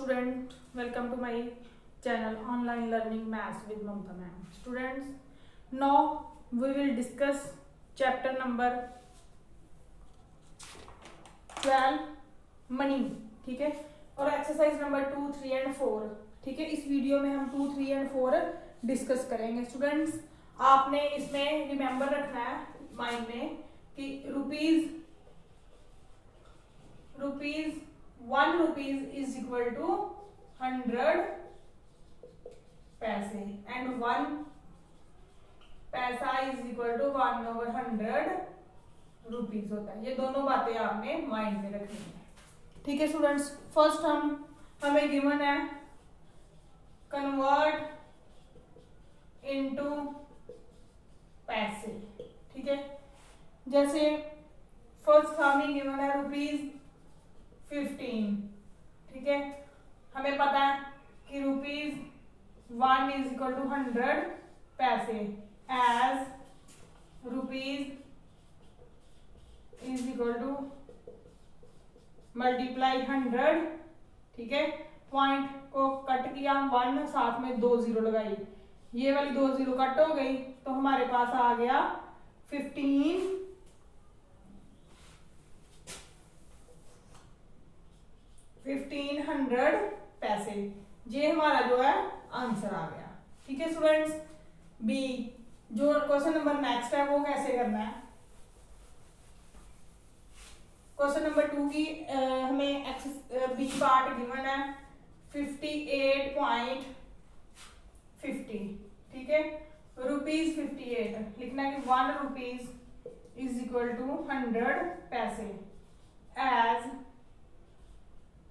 student, welcome to my channel Online Learning Maths with Mamta ma'am. Students, now we will discuss chapter number 12 money. ठीक है, और exercise number 2, 3 and 4. ठीक है, इस video में हम 2, 3 एंड 4 डिस्कस करेंगे. स्टूडेंट्स, आपने इसमें रिमेंबर रखना है माइंड में कि rupees 1 rupees is equal to 100 paise and 1 पैसा इज इक्वल टू 1/100 रुपीज होता है. ये दोनों बातें आपने माइंड में रखनी है. ठीक है स्टूडेंट्स, फर्स्ट हमें गिवन है कन्वर्ट इनटू पैसे. ठीक है, जैसे फर्स्ट हमें गिवन है ₹15. ठीक है, हमें पता है कि ₹1 is equal to 100 paise as rupees is equal to multiply 100. ठीक है, पॉइंट को कट किया, 1 साथ में 2 जीरो लगाई, ये वाली 2 जीरो कट हो गई तो हमारे पास आ गया 1500 पैसे. ये हमारा जो है आंसर आ गया. ठीक है स्टूडेंट्स, बी जो क्वेश्चन नंबर नेक्स्ट है वो कैसे करना है. क्वेश्चन नंबर 2 की हमें बी पार्ट गिवन है 58.50. ठीक है, ₹58 लिखना है कि 1 rupees is equal to 100 paise as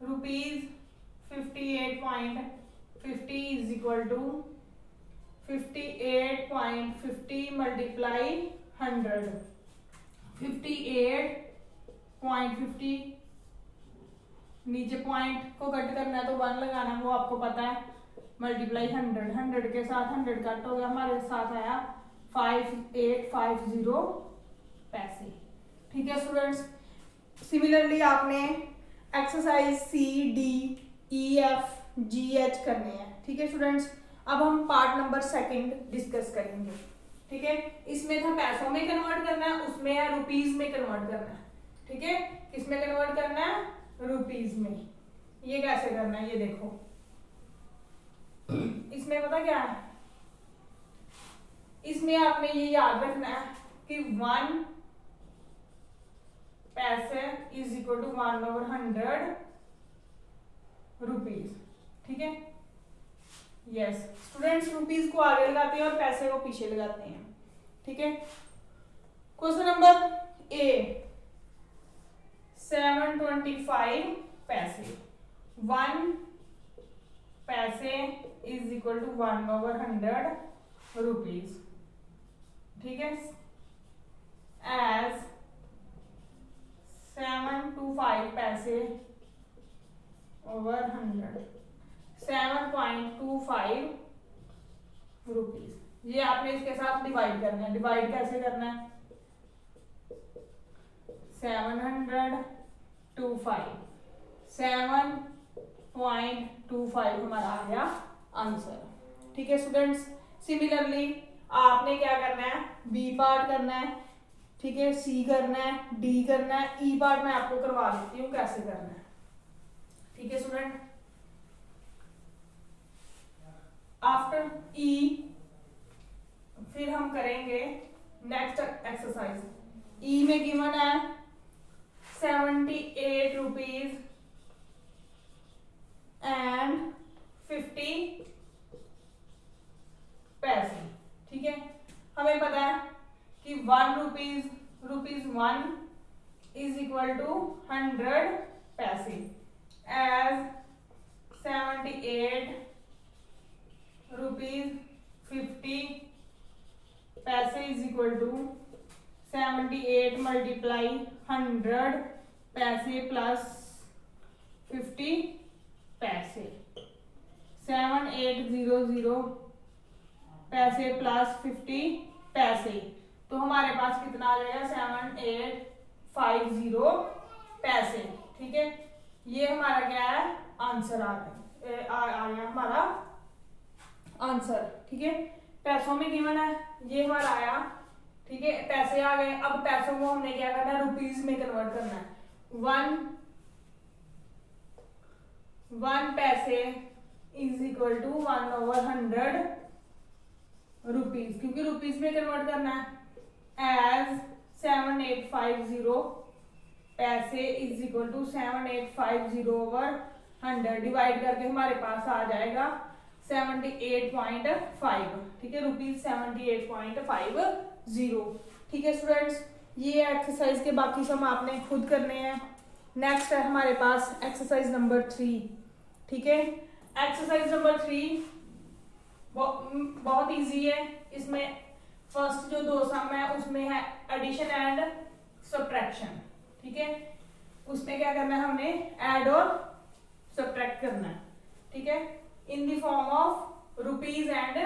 ₹58.50 is equal to 58.50 multiply 100. 58.50 नीचे पॉइंट को कट करना है तो 1 लगाना, वो आपको पता है, मल्टीप्लाई 100 के साथ 100 कट हो गया, हमारे साथ आया 5850 पैसे. ठीक है स्टूडेंट्स, सिमिलरली आपने exercise C, D, E, F, G, H करने हैं. ठीक है स्टूडेंट्स, अब हम पार्ट नंबर 2 डिस्कस करेंगे. ठीक है, इसमें था पैसों में कन्वर्ट करना है, उसमें है रुपीज में कन्वर्ट करना है. ठीक है, किसमें कन्वर्ट करना है, रुपीज में. ये कैसे करना है ये देखो. इसमें पता क्या है, इसमें आपने ये याद रखना है कि 1 पैसे इज इक्वल टू 1/100 रुपीज. ठीक है, यस स्टूडेंट्स, रुपीज को आगे लगाते हैं और पैसे को पीछे लगाते हैं. ठीक है, क्वेश्चन नंबर ए 725 पैसे. 1 पैसे इज इक्वल टू 1/100 रुपीज. ठीक है, एज 725 पैसे ओवर 100 7.25 रुपीज. ये आपने इसके साथ डिवाइड करना है. डिवाइड कैसे करना है, 725 7.25 हमारा आ गया आंसर. ठीक है स्टूडेंट्स, सिमिलरली आपने क्या करना है, बी पार्ट करना है. ठीक है, सी करना है, डी करना है, ई पार्ट मैं आपको करवा देती हूँ कैसे करना है. ठीक है स्टूडेंट, आफ्टर ई फिर हम करेंगे नेक्स्ट एक्सरसाइज. ई में गिवन है 78 रुपीज एंड 50 पैसे. ठीक है, हमें पता है कि 1 rupees 1 is equal to 100 paise as 78 rupees 50 पैसे इज इक्वल टू 78 मल्टीप्लाई 100 पैसे प्लस 50 पैसे. 7800 पैसे प्लस 50 पैसे, तो हमारे पास कितना आ जाएगा, 7850 पैसे. ठीक है, ये हमारा क्या है, आंसर आ गया. आ गया हमारा आंसर। ठीक है, पैसों में गिवन है, ये हमारा आया। ठीक है, पैसे आ गए। अब पैसों को हमने क्या करना है, रुपीज में कन्वर्ट करना है। वन पैसे इज इक्वल टू 1/100 रुपीज, क्योंकि रुपीज में कन्वर्ट करना है। एज 7850 पैसे इज इक्वल टू 7850/100 डिवाइड करके हमारे पास आ जाएगा 78.5। ठीक है, रुपीज 78.50। ठीक है स्टूडेंट्स, ये एक्सरसाइज के बाकी सम आपने खुद करने हैं। नेक्स्ट है हमारे पास एक्सरसाइज नंबर 3। ठीक है, एक्सरसाइज नंबर 3 बहुत इजी है। इसमें फर्स्ट जो 2 सम है उसमें है एडिशन एंड सब्ट्रैक्शन। ठीक है, उसमें क्या करना है, हमने ऐड और सब्ट्रैक्ट करना है। ठीक है, in the form of rupees and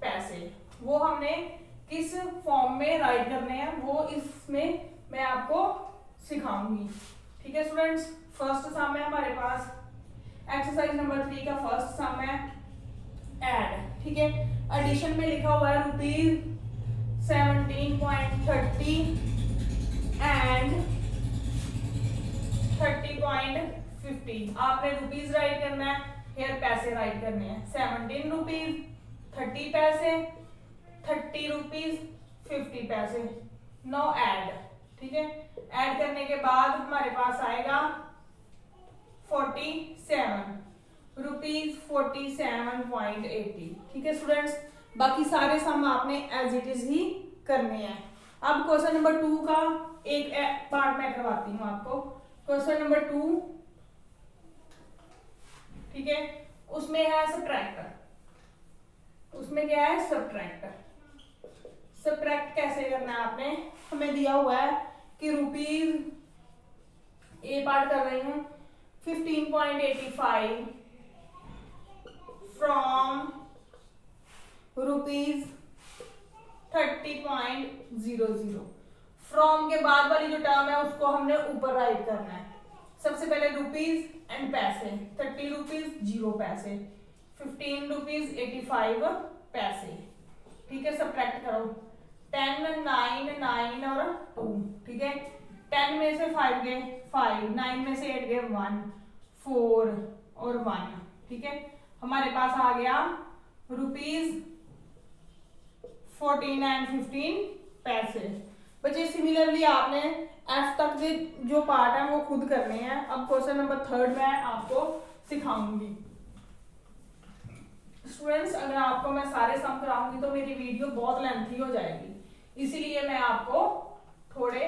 पैसे। वो हमने किस फॉर्म में राइट करने हैं वो इसमें मैं आपको सिखाऊंगी। ठीक है स्टूडेंट्स, फर्स्ट सम है हमारे पास एक्सरसाइज नंबर 3 का फर्स्ट सम है ऐड। ठीक है, एडिशन में लिखा हुआ है रुपीज 17.30 एंड 30.50। आपने रुपीज राइट करना है, फिर पैसे राइट करने हैं। 17 रुपीज 30 पैसे, 30 रुपीज 50 पैसे। No add. ठीक है, ऐड करने के बाद हमारे पास आएगा 47 रुपीज 47.80। ठीक है स्टूडेंट्स, बाकी सारे सम आपने एज इट इज ही करने हैं। अब क्वेश्चन नंबर 2 का एक पार्ट मैं करवाती हूँ आपको। क्वेश्चन नंबर 2, ठीक है, उसमें है सब्ट्रैक्ट। उसमें क्या है, सब्ट्रैक्ट। सब्ट्रैक्ट कैसे करना है, आपने हमें दिया हुआ है कि रुपीज, ए पार्ट कर रही हूं, 15.85 फ्रॉम रुपीज 30.00। फ्रॉम के बाद वाली जो टर्म है उसको हमने ऊपर राइट करना है। सबसे पहले रुपीज एंड पैसे, 30 रुपीज 0 पैसे, 15 रुपीज 85 पैसे। ठीक है, सब्ट्रैक्ट करो। 10, 9, 9 और 2। ठीक है, 10 में से 5 गए 5, 9 में से 8 गए 1, 4 और 1। ठीक है, हमारे पास आ गया रुपीज 14 एंड 15 पैसे। बच्चे सिमिलरली आपने एफ तक के जो पार्ट है वो खुद करने हैं। अब क्वेश्चन नंबर 3 मैं आपको सिखाऊंगी। स्टूडेंट्स, अगर आपको मैं सारे सम कराऊंगी तो मेरी वीडियो बहुत लेंथी हो जाएगी, इसीलिए मैं आपको थोड़े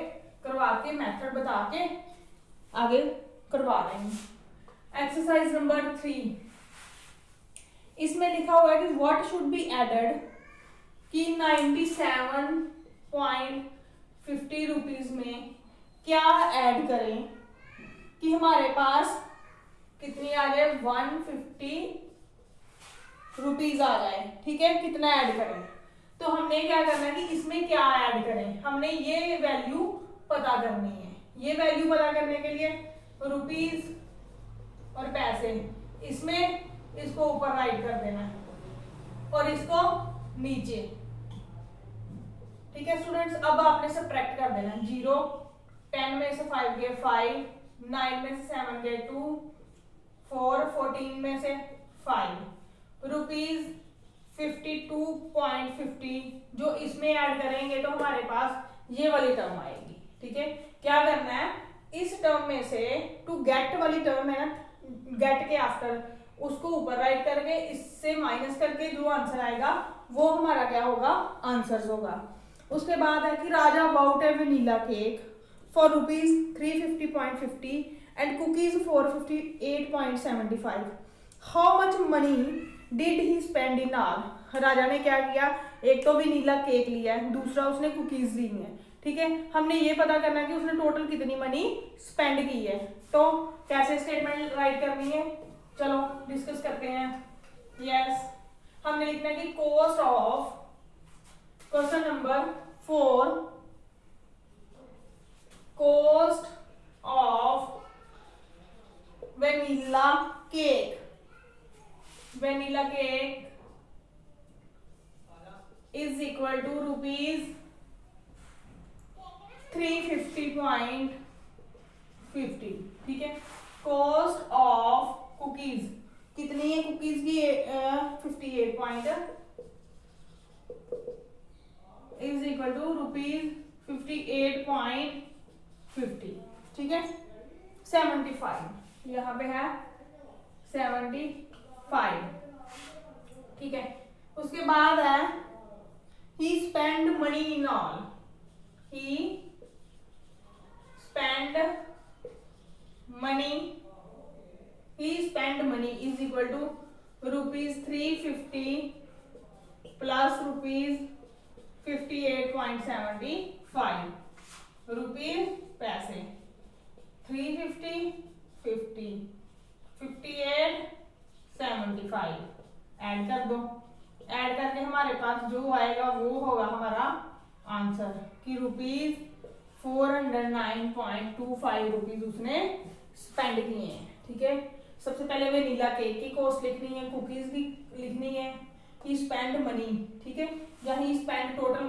करवा के मेथड बता के आगे करवा रही हूँ। एक्सरसाइज नंबर 3, इसमें लिखा हुआ है कि व्हाट शुड बी एडेड, कि 97.50 रुपीज में क्या ऐड करें कि हमारे पास कितनी आ जाए, 150 रुपीज आ जाए। ठीक है, कितना ऐड करें, तो हमने क्या करना है कि इसमें क्या ऐड करें, हमने ये वैल्यू पता करनी है। ये वैल्यू पता करने के लिए रुपीज और पैसे, इसमें इसको ऊपर राइट कर देना है और इसको नीचे। ठीक है स्टूडेंट्स, अब आपने सब्ट्रैक्ट कर देना। 0, 10 में से 5 गए 5, 9 में से 7 गए 2, 4, 14 में से 5, रुपीज 52.50 जो इसमें ऐड करेंगे तो हमारे पास ये वाली टर्म आएगी। ठीक है, क्या करना है, इस टर्म में से टू गेट वाली टर्म है ना, गेट के आफ्टर उसको ऊपर राइट करके इससे माइनस करके जो आंसर आएगा वो हमारा क्या होगा, आंसर होगा। उसके बाद है कि Raja bought a vanilla cake for rupees 350.50 and cookies 458.75। How much money did he spend in all. Raja ने क्या किया, एक तो वनीला केक लिया है, दूसरा उसने कुकीज ली है। ठीक है, हमने ये पता करना है कि उसने टोटल कितनी मनी स्पेंड की है। तो कैसे स्टेटमेंट राइट करनी है, चलो डिस्कस करते हैं। यस, हमने लिखना है कि cost of, question number 4, cost of vanilla cake vanilla cake is equal to rupees 350.50, ठीक है। कॉस्ट ऑफ कुकीज कितनी है कुकीज की, 58 point is equal to rupees 58.50, ठीक है। 75 यहाँ पे है 75, ठीक है। उसके बाद है he spend money in all, he spend money is equal to rupees 350 plus rupees 58.75 rupees पैसे 350 50 58 75 ऐड कर दो। ऐड करके हमारे पास जो आएगा वो होगा हमारा आंसर कि रुपीज 409.25 रुपीज उसने स्पेंड किए हैं, ठीक है। सबसे पहले वेनिला केक की कॉस्ट लिखनी है, कुकीज भी लिखनी है, ही स्पेंड मनी, ठीक है, या ही स्पेंड टोटल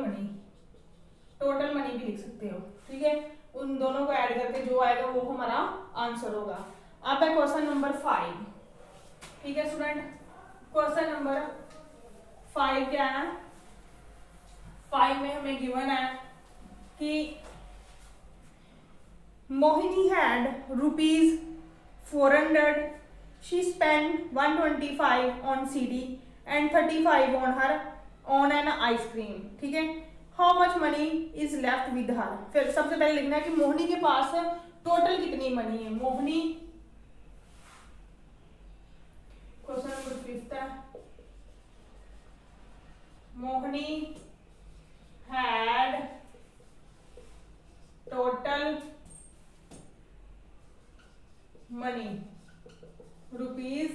मनी भी लिख सकते हो, ठीक है। उन दोनों को ऐड करके जो आएगा वो हमारा आंसर होगा। अब है क्वेश्चन नंबर 5, ठीक है स्टूडेंट। क्वेश्चन नंबर 5 क्या है, 5 में हमें गिवन है कि Mohini had rupees 400, she spend 125 on CD and 35 on an ice cream, ठीक है। How much money is left with her. फिर सबसे पहले लिखना है कि मोहिनी के पास टोटल कितनी मनी है। मोहिनी, क्वेश्चन नंबर 5 है, Mohini had total money rupees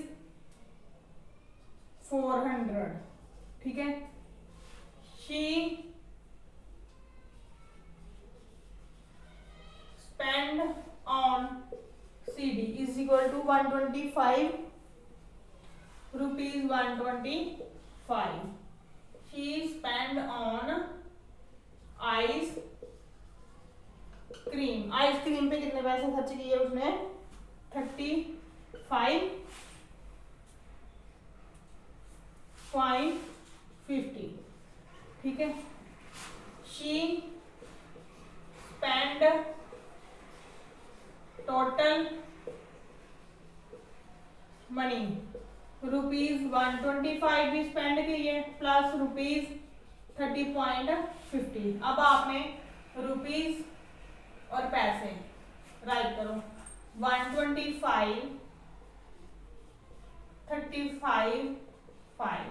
400, ठीक है। She spend on CD is equal to 125 rupees 125। She spend on ice cream पे कितने पैसे खर्च किए उसने, 35.50, ठीक है। She spend total money rupees 125 भी स्पेंड की है प्लस रुपीज 30.50। अब आपने रुपीज और पैसे राइट करो, 125 35 5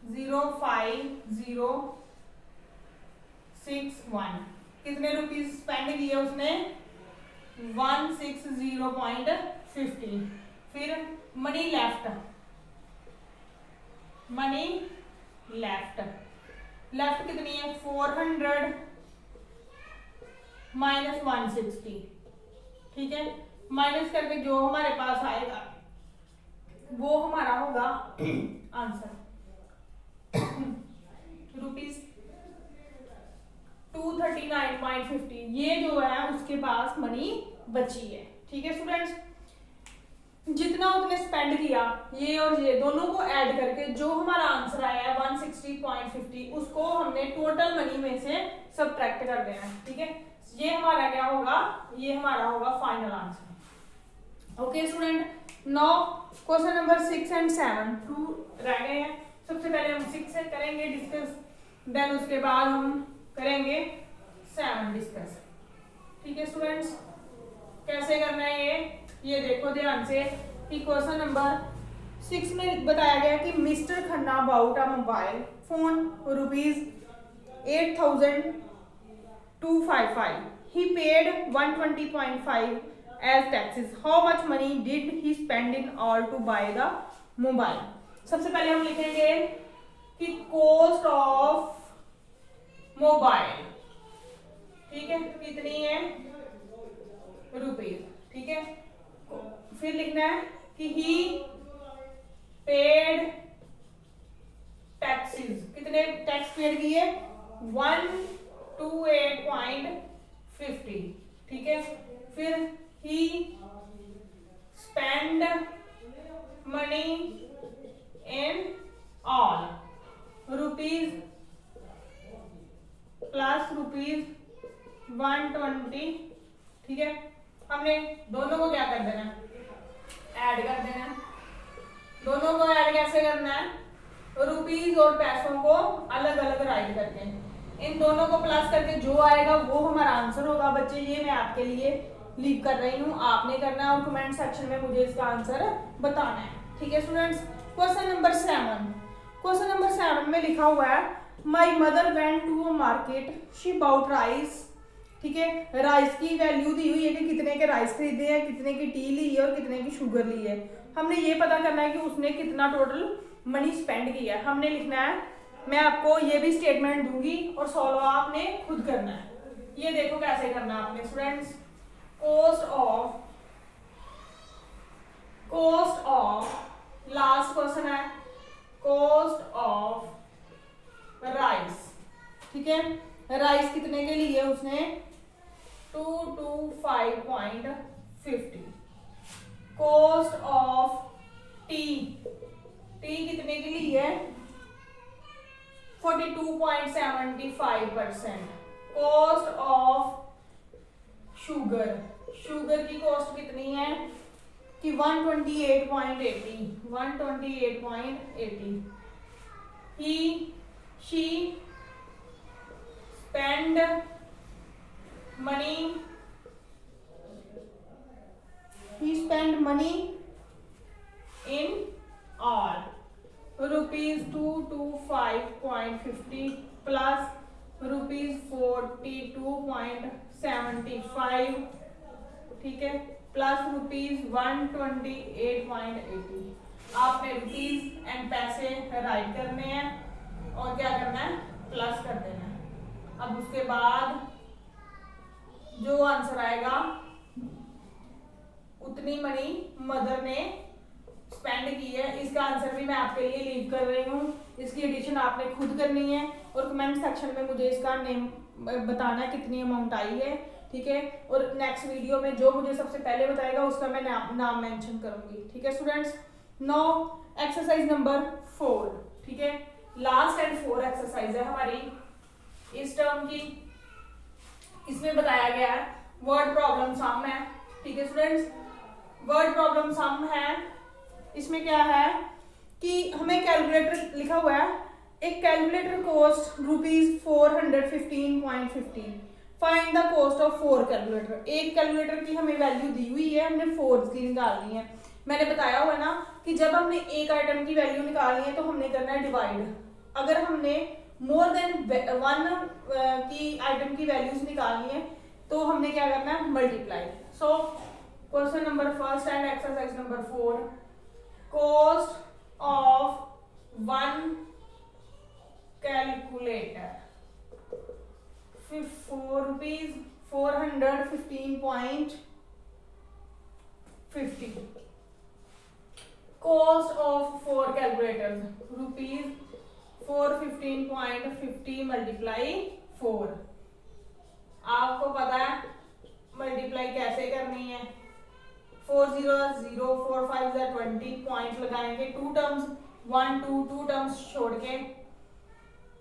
05061 कितने रुपीज स्पेंड किए उसने, 160.50। फिर मनी लेफ्ट कितनी है, 400 माइनस 160, ठीक है। माइनस करके जो हमारे पास आएगा वो हमारा होगा आंसर, रुपीज 239.50। ये जो है उसके पास मनी बची है, ठीक है स्टूडेंट्स। जितना उसने स्पेंड किया ये और ये दोनों को ऐड करके जो हमारा आंसर आया है 160.50 उसको हमने टोटल मनी में से सबट्रैक्ट कर देना है, ठीक है। ये हमारा क्या होगा, ये हमारा होगा final answer. Okay student, now question number 6 and 7 2 रह गए हैं। सबसे पहले हम 6 से करेंगे डिस्कस, देन उसके बाद हम करेंगे 7 डिस्कस, ठीक है स्टूडेंट्स। कैसे करना है ये देखो ध्यान से कि क्वेश्चन नंबर 6 में बताया गया कि mister Khanna bought a mobile phone rupees 8,255, he paid 120.5 as taxes, how much money did he spend in all to buy the mobile। सबसे पहले हम लिखेंगे कि कॉस्ट ऑफ मोबाइल, ठीक है, कितनी है रुपीज, ठीक है। फिर लिखना है कि ही पेड टैक्सेस, कितने टैक्स पेड किए 128.50, ठीक है। फिर he spend money in all rupees plus ₹120, ठीक है। हमने दोनों को क्या कर देना, ऐड कर देना। दोनों को ऐड कैसे करना है, रुपीज और पैसों को अलग अलग राइट करके, इन दोनों को प्लस करके जो आएगा वो हमारा आंसर होगा। बच्चे ये मैं आपके लिए लीव कर रही हूँ, आपने करना है और कमेंट सेक्शन में मुझे इसका आंसर बताना है, ठीक है students. Question number 7, question number 7 में लिखा हुआ है my mother went to a market she bought rice, ठीक है। राइस की वैल्यू दी हुई है कि कितने के राइस खरीदे हैं, कितने की टी ली है और कितने की शुगर ली है। हमने ये पता करना है कि उसने कितना टोटल मनी स्पेंड किया है, हमने लिखना है। मैं आपको ये भी स्टेटमेंट दूंगी और सॉल्व आपने खुद करना है। ये देखो कैसे करना है आपने students. Cost of last question है, कॉस्ट ऑफ राइस, ठीक है। राइस कितने के लिए उसने 225.50। कॉस्ट ऑफ टी, टी कितने के लिए है 42.75%। कॉस्ट ऑफ शुगर, शुगर की कॉस्ट कितनी है कि 128.80। He she spend money in all ₹225.50 plus ₹42.75, ठीक है, प्लस ₹128.80। आपने रुपीज एंड पैसे राइट करने हैं और क्या करना है, प्लस कर देना है। अब उसके बाद जो आंसर आएगा उतनी मनी मदर ने स्पेंड की है। इसका आंसर भी मैं आपके लिए लीव कर रही हूँ, इसकी एडिशन आपने खुद करनी है और कमेंट सेक्शन में मुझे इसका नेम बताना है कितनी अमाउंट आई है, ठीक है। और नेक्स्ट वीडियो में जो मुझे सबसे पहले बताएगा उसका मैं नाम मेंशन करूंगी, ठीक है स्टूडेंट्स। नाउ एक्सरसाइज नंबर 4, ठीक है, लास्ट एंड 4 एक्सरसाइज है हमारी इस टर्म की। इसमें बताया गया है वर्ड प्रॉब्लम सम है, ठीक है स्टूडेंट्स। वर्ड प्रॉब्लम सम है, इसमें क्या है कि हमें कैलकुलेटर लिखा हुआ है, एक calculator cost ₹415.50। Find the cost of 4 calculator. एक कैलकुलेटर की हमें वैल्यू दी हुई है, हमने 4 की निकालनी है। मैंने बताया हुआ ना कि जब हमने एक आइटम की वैल्यू निकालनी है तो हमने करना है डिवाइड। अगर हमने मोर देन 1 की आइटम की वैल्यूज निकालनी है तो हमने क्या करना है, multiply. So question number 1 and exercise number 4, cost of 1 calculator ₹415.50। Cost of 4 calculators ₹415.50 multiply 4। आपको पता है मल्टीप्लाई कैसे करनी है, 4 0 0 4 5 20 पॉइंट लगाएंगे, 2 टर्म्स 1 2 2 टर्म्स छोड़ के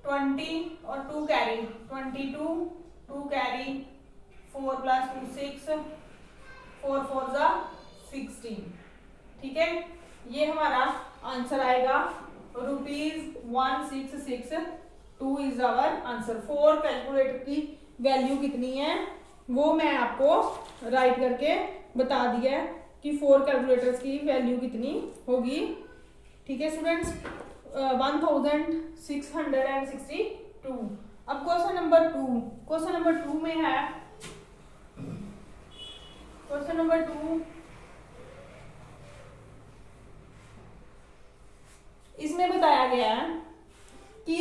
20 और 2 कैरी 22 2 कैरी 4 + 2 6 4 4 16, ठीक है। ये हमारा आंसर आएगा ₹1662 इज आवर आंसर। 4 कैलकुलेटर की वैल्यू कितनी है वो मैं आपको राइट करके बता दिया है कि 4 कैलकुलेटर्स की वैल्यू कितनी होगी, ठीक है स्टूडेंट्स, 1662। अब क्वेश्चन नंबर 2, क्वेश्चन नंबर 2 में है, क्वेश्चन नंबर 2 इसमें बताया गया है कि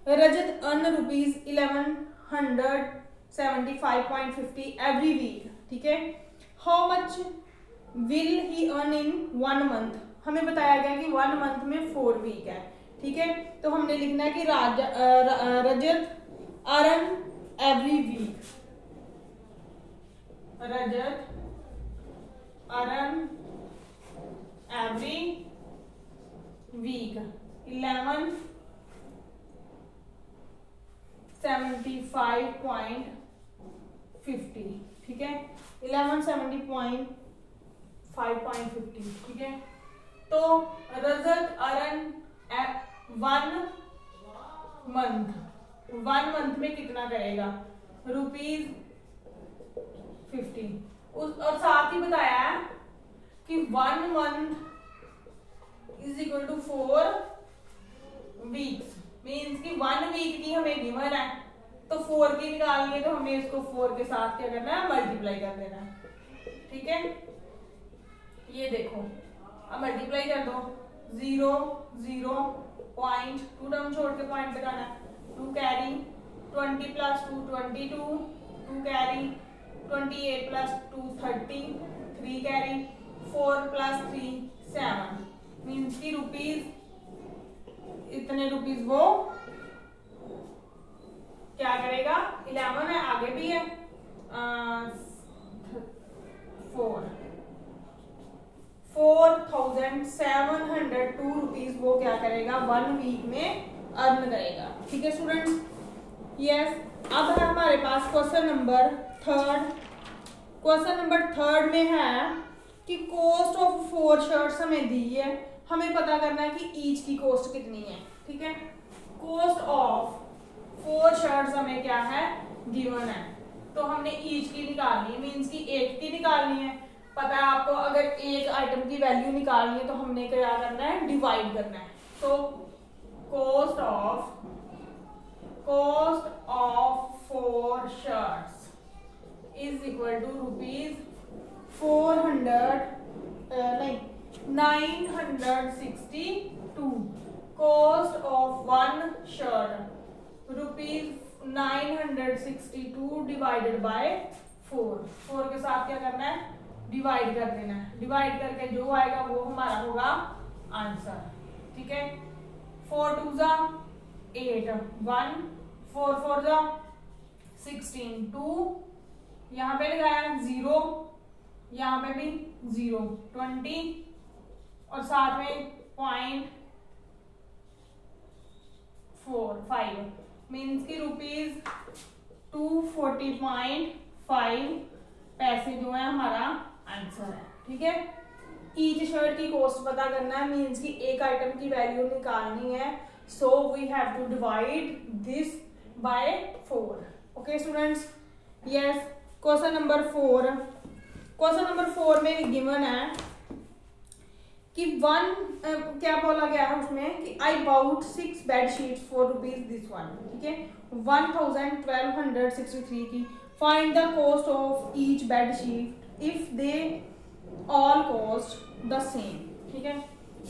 रजत अर्न ₹1175.50 एवरी वीक, ठीक है। How much will he earn in 1 month. हमें बताया गया कि 1 मंथ में 4 वीक है, ठीक है। तो हमने लिखना है कि रजत अर्न एवरी वीक, रजत अर्न एवरी वीक 1175.50, ठीक है, 1170.5.50, ठीक है। तो रजत अर्न 1 मंथ में कितना करेगा, ₹50। और साथ ही बताया है कि 1 month is equal to 4 weeks, means कि 1 वीक की हमें गिवन है, तो 4 की निकालनी है, तो हमें इसको 4 के साथ क्या करना है, मल्टीप्लाई कर देना है, ठीक है। ये देखो, अब मल्टीप्लाई कर दो, 0 0 पॉइंट, 2 टर्म छोड़ के पॉइंट लगाना है, 2 कैरी, 20 + 2 22, 2 कैरी, 28 + 2 30, 3 कैरी, 4 + 3 7, मीन्स की रुपीज, इतने रुपीज वो क्या करेगा, 11 है, आगे भी है 4,702 रुपीज वो क्या करेगा, 1 वीक में अर्न करेगा, ठीक है स्टूडेंट्स। यस, अब है हमारे पास क्वेश्चन नंबर 3। क्वेश्चन नंबर 3 में है कि कॉस्ट ऑफ 4 शर्ट्स हमें दी है, हमें पता करना है कि ईच की कॉस्ट कितनी है, ठीक है। कॉस्ट ऑफ 4 शर्ट्स हमें क्या है, गिवन है, तो हमने ईच की निकालनी है, मीन्स की एक की निकालनी है। पता है आपको, अगर एक आइटम की वैल्यू निकालनी है तो हमने क्या करना है, डिवाइड करना है। तो cost of 4 shirts is equal to ₹962। Cost of 1 shirt ₹962 divided by 4 के साथ क्या करना है, डिवाइड कर देना है। डिवाइड करके जो आएगा वो हमारा होगा आंसर, ठीक है। 4 2 जा 8, 1 4 4 जा 16, 2 यहाँ पे लगाया 0, यहाँ पे भी 0, 20 और साथ में 0.45, मीन्स की ₹240.5 पैसे जो है हमारा आंसर है, ठीक है। ईच शर्ट की कॉस्ट पता करना है, मीन्स की एक आइटम की वैल्यू निकालनी है, so we have to divide this by 4। Okay students, yes. Question number 4, question number 4 में गिवन है कि क्या बोला गया है उसमें कि I bought 6 bed sheets for rupees this one, ठीक है, 1263 की। Find the cost of each bed sheet if they all cost the same, ठीक है।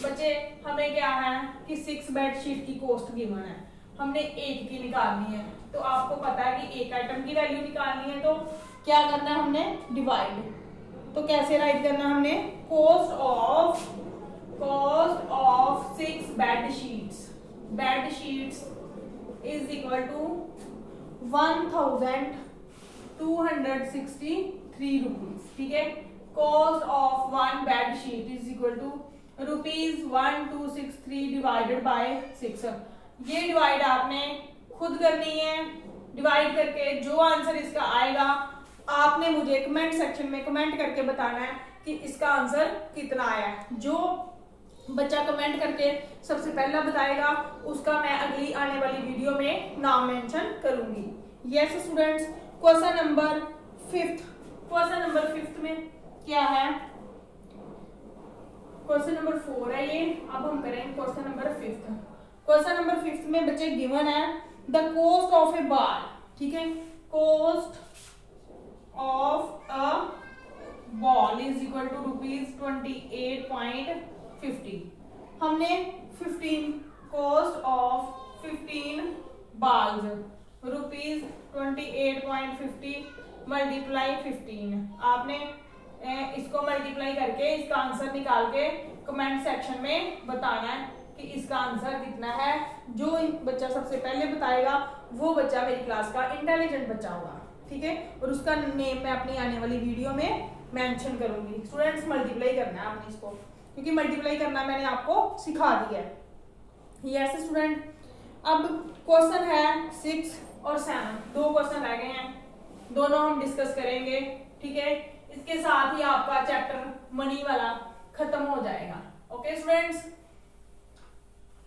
बच्चे, हमें क्या है कि 6 बेड शीट की कॉस्ट गिवन है, हमने एक की निकालनी है, तो आपको पता है कि एक आइटम की वैल्यू निकालनी है, तो क्या करना है हमने, डिवाइड। तो कैसे राइट करना है हमने, cost of 6 bed sheets is equal to 1263 rupees, ठीक है। Cost of 1 bed sheet is equal to ₹1263 divided by 6। ये डिवाइड आपने खुद करनी है। डिवाइड करके जो आंसर इसका आएगा आपने मुझे कमेंट सेक्शन में कमेंट करके बताना है कि इसका आंसर कितना आया है। जो बच्चा कमेंट करके सबसे पहला बताएगा उसका मैं अगली आने वाली वीडियो में नाम मेंशन करूंगी। यस स्टूडेंट्स, क्वेश्चन नंबर 5 में क्या है, क्वेश्चन नंबर 4 है ये। अब हम करेंगे क्वेश्चन नंबर 5। क्वेश्चन नंबर 5 में बच्चे गिवन है the cost of a ball, ठीक है, cost of a ball is equal to ₹28.50। हमने 15 कॉस्ट ऑफ 15 बॉल्स ₹28.50 मल्टीप्लाई 15। आपने इसको मल्टीप्लाई करके इसका आंसर निकाल के कमेंट सेक्शन में बताना है कि इसका आंसर कितना है। जो बच्चा सबसे पहले बताएगा वो बच्चा मेरी क्लास का इंटेलिजेंट बच्चा होगा, ठीक है। और उसका नेम मैं अपनी आने वाली वीडियो में मेंशन करूंगी। स्टूडेंट्स मल्टीप्लाई करना है आपने इसको, क्योंकि मल्टीप्लाई करना मैंने आपको सिखा दिया है। यस स्टूडेंट, अब क्वेश्चन है 6 और 7, 2 क्वेश्चन रह गए हैं, दोनों हम डिस्कस करेंगे, ठीक है। इसके साथ ही आपका चैप्टर मनी वाला खत्म हो जाएगा। ओके स्टूडेंट्स,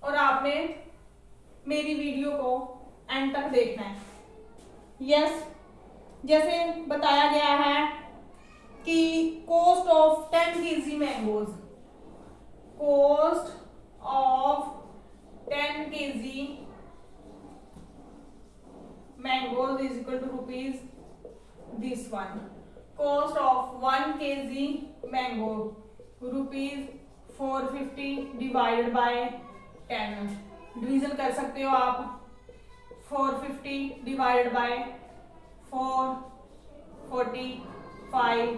और आपने मेरी वीडियो को एंड तक देखना है। यस, जैसे बताया गया है कि cost of 10 kg mangoes, cost of 10 kg mangoes is equal to rupees this one. Cost of 1 kg mango rupees 450 divided by 10। Division कर सकते हो आप, 450 डिवाइडेड बाय 4, 45,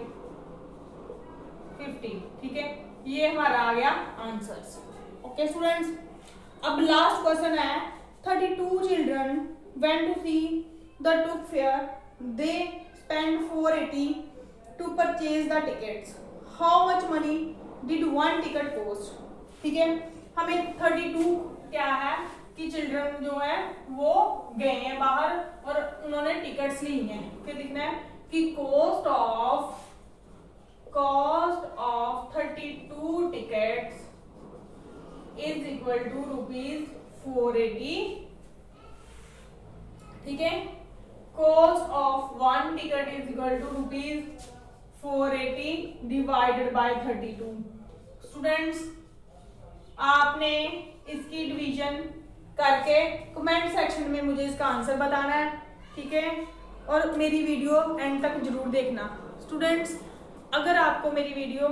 50, ठीक है। ये हमारा आ गया आंसर्स। ओके स्टूडेंट्स, अब लास्ट क्वेश्चन है 32 children went to see the book fair. They spent 480 to purchase the tickets. How much money did one ticket cost? ठीक है, हमें 32 क्या है कि चिल्ड्रन जो है वो गए हैं बाहर और उन्होंने टिकट्स ली हैं। फिर लिखना है कि cost of 32 tickets is equal to rupees 480, ठीक है। Cost of 1 ticket is equal to rupees 480 divided by 32। Students, आपने इसकी डिवीजन करके कमेंट सेक्शन में मुझे इसका आंसर बताना है, ठीक है। और मेरी वीडियो एंड तक जरूर देखना। स्टूडेंट्स, अगर आपको मेरी वीडियो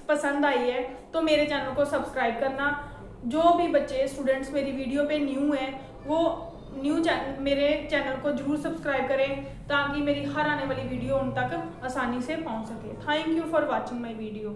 पसंद आई है तो मेरे चैनल को सब्सक्राइब करना। जो भी बच्चे स्टूडेंट्स मेरी वीडियो पे न्यू हैं वो मेरे चैनल को जरूर सब्सक्राइब करें ताकि मेरी हर आने वाली वीडियो उन तक आसानी से पहुंच सके। Thank you for watching my video.